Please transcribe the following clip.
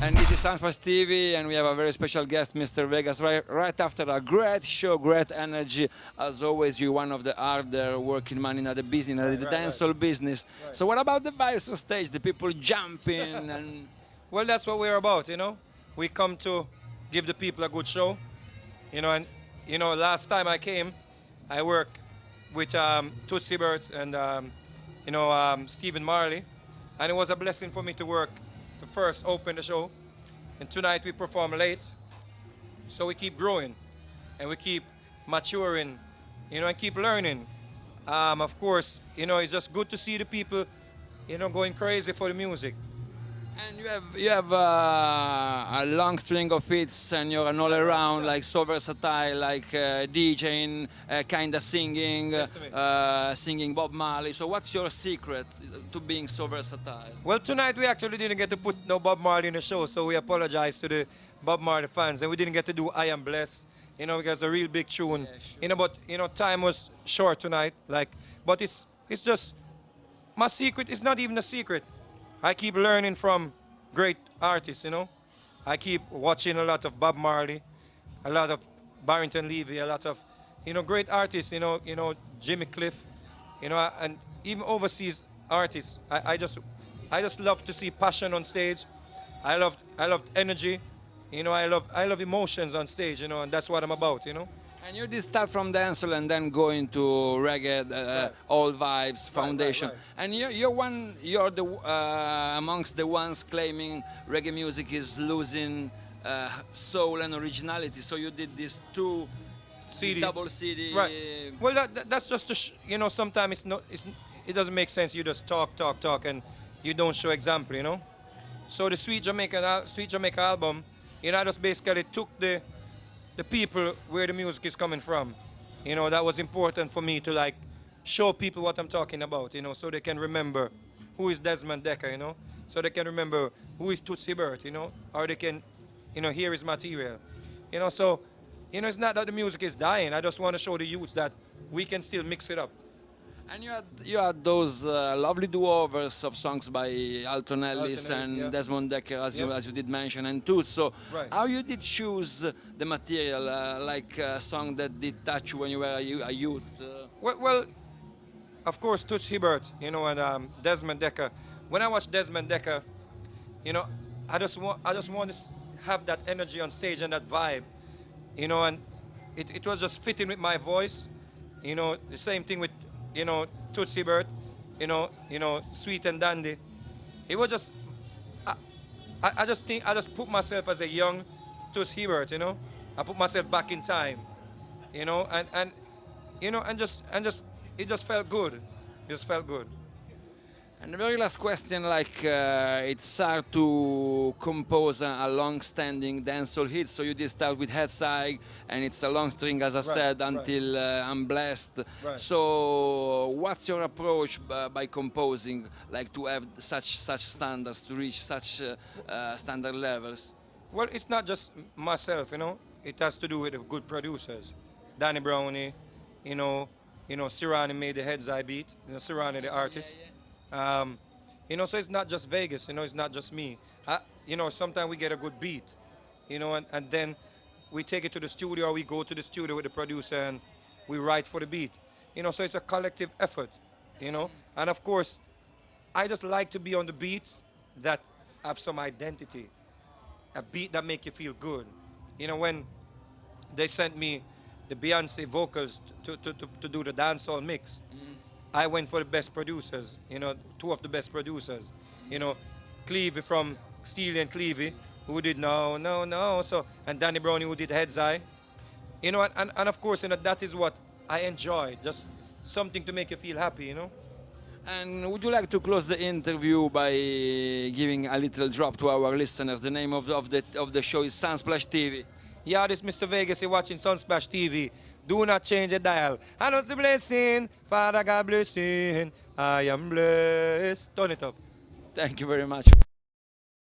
And this is Sunsplash TV, and we have a very special guest, Mr. Vegas, right after a great show, great energy. As always, you're one of the harder working man in the business, the dancehall business. Right. So what about the vibes on stage, the people jumping? And well, that's what we're about, you know. We come to give the people a good show, you know, and, you know, last time I came, I worked with Tootsie Birds and, Stephen Marley, and it was a blessing for me to work to first open the show, and tonight we perform late, so we keep growing and we keep maturing, you know, and keep learning. Of course, you know, it's just good to see the people, you know, going crazy for the music. And you have a long string of hits, and you're an all-around, like so versatile, like DJing, kind of singing, singing Bob Marley. So what's your secret to being so versatile? Well, tonight we actually didn't get to put no Bob Marley in the show, so we apologize to the Bob Marley fans, and we didn't get to do I Am Blessed, you know, because it's a real big tune. Yeah, sure. You know, but you know, time was short tonight, like, but it's just my secret. It's not even a secret. I keep learning from great artists, you know. I keep watching a lot of Bob Marley, a lot of Barrington Levy, a lot of, you know, great artists, you know, Jimmy Cliff, you know, and even overseas artists. I just love to see passion on stage. I love energy, you know. I love emotions on stage, you know, and that's what I'm about, you know. And you did start from dancehall and then go into reggae, old vibes, foundation. Right. And you're the amongst the ones claiming reggae music is losing soul and originality. So you did this double CD. Right. Well, that's just to you know, sometimes it doesn't make sense. You just talk, and you don't show example, you know. So the Sweet Jamaica album, you know, I just basically took the people where the music is coming from. You know, that was important for me to like show people what I'm talking about, you know, so they can remember who is Desmond Dekker, you know, so they can remember who is Tootsie Bird, you know, or they can, you know, hear his material. You know, so, you know, it's not that the music is dying. I just want to show the youths that we can still mix it up. And you had those lovely do-overs of songs by Alton Ellis and Desmond Dekker, as you did mention, and Toots. So how you did choose the material, like a song that did touch you when you were a youth? Well, of course, Toots Hibbert, you know, and Desmond Dekker. When I watch Desmond Dekker, you know, I just want to have that energy on stage and that vibe, you know, and it was just fitting with my voice. You know, the same thing with, you know, Tootsie Bird, you know, Sweet and Dandy. It was just, I just put myself as a young Tootsie Bird, you know. I put myself back in time, you know, and you know, and it just felt good. It just felt good. And the very last question, like, it's hard to compose a long-standing dancehall hit, so you did start with Head Side, and it's a long string, as I said, until I'm Blessed. Right. So what's your approach by composing, like, to have such standards, to reach such standard levels? Well, it's not just myself, you know. It has to do with the good producers. Danny Brownie, you know, Sirani made the Heads Eye beat, you know, Sirani the artist. You know, so it's not just Vegas, you know, it's not just me. You know, sometimes we get a good beat, you know, and then we take it to the studio, or we go to the studio with the producer and we write for the beat. You know, so it's a collective effort, you know. And of course, I just like to be on the beats that have some identity, a beat that make you feel good. You know, when they sent me the Beyonce vocals to do the dancehall mix, I went for the best producers, you know, two of the best producers. You know, Clevie from Steely and Clevie, who did No, No, No, so, and Danny Brownie, who did Heads Eye. You know, and of course, you know, that is what I enjoy, just something to make you feel happy, you know. And would you like to close the interview by giving a little drop to our listeners? The name of the show is Sunsplash TV. Yeah, this is Mr. Vegas, you're watching Sunsplash TV. Do not change the dial. I know the blessing, Father God blessing. I am blessed. Turn it up. Thank you very much.